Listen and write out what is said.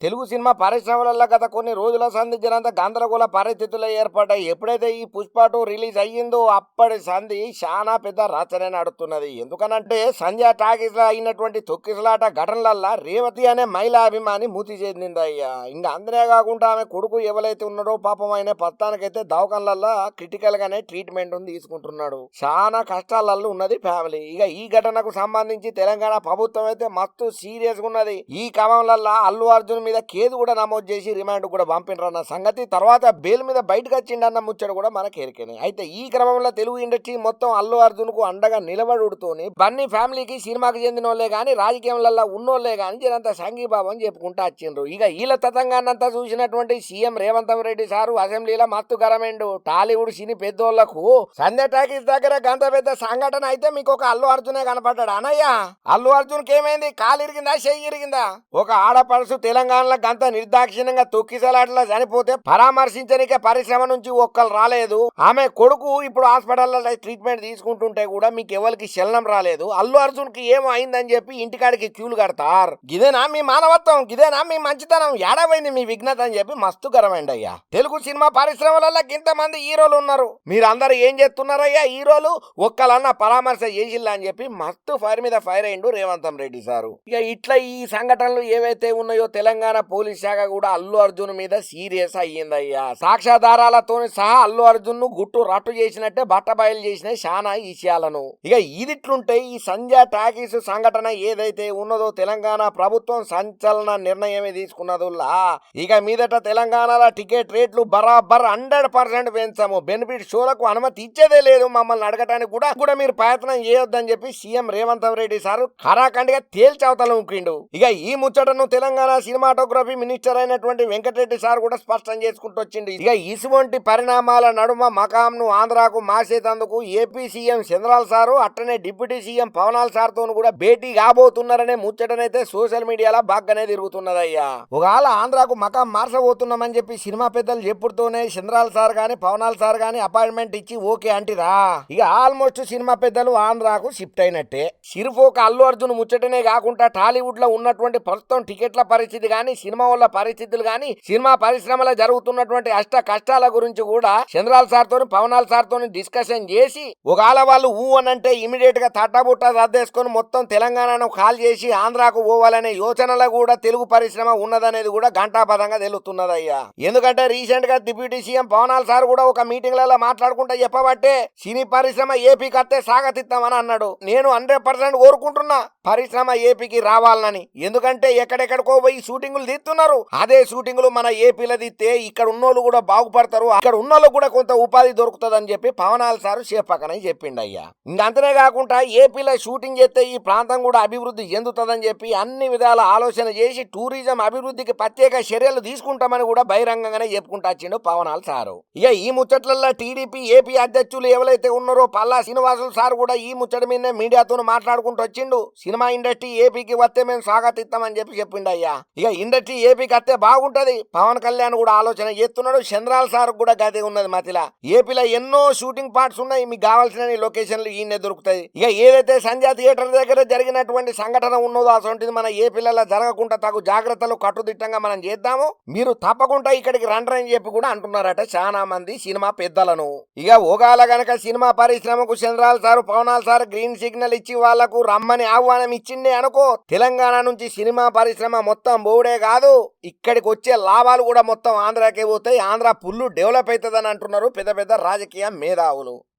Telugu cinema పరిశ్రమలలో గత కొన్ని రోజుల సంధి జనంత గందరగోళ పరిస్థితులు ఏర్పడ్డాయి. ఎప్పుడైతే ఈ పుష్ప 2 రిలీజ్ అయ్యిందో అప్పటి సంధి చాలా పెద్ద రచన నడుస్తున్నది. ఎందుకనంటే సంజయ్ టాకీస్ లో అయినటువంటి తొక్కిసలాట ఘటనలల్లా రేవతి అనే మహిళా అభిమాని మృతి చెందిందయ్యా. ఇంకా అందరే కాకుండా ఆమె కొడుకు ఎవరైతే ఉన్నారో పాపం ఆయన పత్తానికైతే దవాఖానలల్లో క్రిటికల్ గానే ట్రీట్మెంట్ తీసుకుంటున్నాడు. చాలా కష్టాలలో ఉన్నది ఫ్యామిలీ. ఇక ఈ ఘటనకు సంబంధించి తెలంగాణ ప్రభుత్వం అయితే మస్తు సీరియస్ గా ఉన్నది. ఈ క్రమంలో అల్లు అర్జున్ మీద కేసు కూడా నమోదు చేసి రిమాండ్ కూడా పంపినరన్న సంగతి, తర్వాత బెయిల్ మీద బయటకు వచ్చిండన్న ముచ్చట కూడా మనకు ఎరికనే. అయితే ఈ క్రమంలో తెలుగు ఇండస్ట్రీ మొత్తం అల్లు అర్జున్ కు అండగా నిలబడుతోని బన్నీ ఫ్యామిలీకి సినిమాకి చెందిన వాళ్ళే గానీ రాజకీయంలో ఉన్నోళ్లే గానీ జనంత సంఘీభావం చెప్పుకుంటూ వచ్చిండ్రు. ఇక వీళ్ళ తతంగానంతా చూసినటువంటి సీఎం రేవంత్ రెడ్డి సారు అసెంబ్లీలో మత్తు గరమైండు. టాలీవుడ్ సినీ పెద్దోళ్లకు సంజయ్ టాకీస్ దగ్గర గంత పెద్ద సంఘటన అయితే మీకు ఒక అల్లు అర్జునే కనపడ్డాడు. అనయ్య అల్లు అర్జున్ కి ఏమైంది? కాలు ఇరిగిందా, చెయ్యి ఇరిగిందా? ఒక ఆడపడుసు తెలంగాణలో గంత నిర్దాక్షిణ్యంగా తొక్కిసలాటలో చనిపోతే పరామర్శించనికే పరిశ్రమ నుంచి ఒక్కరు రాలేదు. ఆమె కొడుకు ఇప్పుడు హాస్పిటల్లో ట్రీట్మెంట్ తీసుకుంటుంటే కూడా మీకు ఎవరికి శలనం రాలేదు. అల్లు అర్జున్ కి ఏమో అయిందని చెప్పి ఇంటికాడికి క్యూలు కడతారు. గిదేనా మీ మానవత్వం? గిదేనా మీ మంచితనం? ఏడవైంది మీ విఘ్నత అని చెప్పి మస్తు గరమైండి అయ్యా. తెలుగు సినిమా పరిశ్రమలలో ఇంతమంది హీరోలు ఉన్నారు, మీరందరూ ఏం చేస్తున్నారయ్యా? హీరోలు ఒక్కలన్నా పరామర్శ చేసిల్లా అని చెప్పి మస్తు ఫైర్ మీద ఫైర్ అయిండు రేవంత్ రెడ్డి సారు. ఇక ఇట్లా ఈ సంఘటనలు ఏవైతే ఉన్నాయో తెలంగాణ పోలీస్ శాఖ కూడా అల్లు అర్జున్ మీద సీరియస్ అయ్యిందయ్యా. సాక్ష్యాధారాలతో సహా అల్లు అర్జున్ ను గుట్టు రట్టు చేసినట్టే బట్టబయలు చేసిన చాలా విషయాలను. ఇక ఇదిట్లుంటే ఈ సంజయ్ టాకీస్ సంఘటన ఏదైతే ఉన్నదో తెలంగాణ ప్రభుత్వం సంచలన నిర్ణయమే తీసుకున్నదుల్లా ఇక మీదట తెలంగాణలో టికెట్ రేట్లు బరాబర్ 100% పెంచాము. బెనిఫిట్ షోలకు అనుమతి ఇచ్చేదే లేదు. మమ్మల్ని అడగటానికి కూడా మీరు ప్రయత్నం చేయొద్దని చెప్పి సీఎం రేవంత్ రెడ్డి సార్ ఖరాఖండిగా తేల్చవతల ముక్కిండు. ఇక ఈ ముచ్చటను తెలంగాణ సినిమాటోగ్రఫీ మినిస్టర్ అయినటువంటి వెంకటరెడ్డి సార్ కూడా స్పష్టం చేసుకుంటూ వచ్చిండు. ఇక ఇటువంటి పరిణామాల నడుమ మకాంను ఆంధ్రాకు మార్చేందుకు ఏపీ సీఎం చంద్రబాబు సారు అట్టనే డిప్యూటీ సీఎం పవనాల్ సార్ తో కూడా భేటీ కాబోతున్నారనే ముచ్చటనైతే సోషల్ మీడియాలో బాగానే తిరుగుతున్నదయ్యా. ఒకవేళ ఆంధ్రాకు మకాం మార్చబోతున్నామని చెప్పి సినిమా పెద్దలు చెప్పుడుతోనే చంద్రబాబు సార్ గాని పవనాల్ సార్ గాని అపాయింట్మెంట్ ఇచ్చి ఓకే అంటిరా. ఇక ఆల్మోస్ట్ సినిమా పెద్దలు ఆంధ్రాకు షిఫ్ట్ అయినట్టే. సిర్ఫ్ ఒక అల్లు అర్జున్ ముచ్చటనే కాకుండా టాలీవుడ్ లో ఉన్నటువంటి ప్రస్తుతం టికెట్ల పరిస్థితి గాని, సినిమా వాళ్ళ పరిస్థితులు గాని, సినిమా పరిశ్రమలో జరుగుతున్నటువంటి అష్ట కష్టాల గురించి కూడా చంద్రబాబు సార్ తోని పవనాల్ సార్ తోని డిస్కషన్ చేసి ఒకవేళ వాళ్ళు ఊ అనంటే ఇమీడియట్ గా తట్టబుట్ట రద్దేసుకొని మొత్తం తెలంగాణను కాల్ చేసి ఆంధ్రాకు పోవాలనే యోచనలో కూడా తెలుగు పరిశ్రమ ఉన్నదనేది కూడా ఘంటాపదంగా తెలుస్తున్నదయ్యా. ఎందుకంటే రీసెంట్ గా డిప్యూటీ సీఎం పవనాల్ సార్ కూడా ఒక మీటింగ్లలో మాట్లాడుకుంటా చెప్పబట్టే సినీ పరిశ్రమ ఏపీకి అత్తే సాగతిస్తామని అన్నాడు. నేను 100% కోరుకుంటున్నా పరిశ్రమ ఏపీకి రావాలని. ఎందుకంటే ఎక్కడెక్కడికో పోయి షూటింగులు తీస్తున్నారు. అదే షూటింగులు మన ఏపీలో తీస్తే ఇక్కడ ఉన్నోళ్ళు కూడా బాగుపడతారు, అక్కడ ఉన్నోళ్ళు కూడా కొంత ఉపాధి దొరుకుతుందని చెప్పి పవనాల్ సార్ చేపకనే చెప్పిండు అయ్యా. ఇంకంతనే కాకుండా ఏపీలో షూటింగ్ చేస్తే ఈ ప్రాంతం కూడా అభివృద్ధి చెందుతుందని చెప్పి అన్ని విధాల ఆలోచన చేసి టూరిజం అభివృద్ధికి ప్రత్యేక చర్యలు తీసుకుంటామని కూడా బహిరంగంగానే చెప్పుకుంటా వచ్చిండు పవనాల్ సారు. ఇక ఈ ముచ్చట్లలో టీడీపీ ఏపీ అధ్యక్షులు ఎవరైతే ఉన్నారో పల్లా శ్రీనివాసులు సార్ కూడా ఈ ముచ్చట మీద మీడియాతో మాట్లాడుకుంటూ వచ్చిండు. సినిమా ఇండస్ట్రీ ఏపీకి వస్తే మేము స్వాగతిస్తామని చెప్పి చెప్పిండు అయ్యా. ఇక ఇండస్ట్రీ ఏపీకి వస్తే బాగుంటది. పవన్ కళ్యాణ్ కూడా ఆలోచన చేస్తున్నాడు. చంద్రబాబు సార్ కూడా గదే ఉన్నది మతిలా. ఏపీలో ఎన్నో షూటింగ్ పార్ట్స్ ఉన్నాయి, మీకు కావాల్సిన లొకేషన్లు ఈయనే దొరుకుతాయి. ఇక ఏదైతే సంజయ్ థియేటర్ దగ్గర జరిగినటువంటి సంఘటన ఉన్నదో అసొంటిది మన ఏపీలలో జరగకుండా తగు జాగ్రత్తలు కట్టుదిట్టంగా మనం చేద్దాము, మీరు తప్పకుండా ఇక్కడికి రండి చెప్పి కూడా అంటున్నారట చాలా మంది సినిమా పెద్దలను. ఇక ఒకవేళ గనక సినిమా పరిశ్రమకు చంద్రబాబు సార్ పవనాల్ సార్ గ్రీన్ సిగ్నల్ ఇచ్చి వాళ్లకు రమ్మని ఆహ్వానం ఇచ్చిండే అనుకో, తెలంగాణ నుంచి సినిమా పరిశ్రమ మొత్తం బోడే కాదు, ఇక్కడికి వచ్చే లాభాలు కూడా మొత్తం ఆంధ్రాకే పోతాయి. ఆంధ్ర ఫుల్ డెవలప్ అవుతుందని అంటున్నారు పెద్ద పెద్ద రాజకీయ మేధావులు.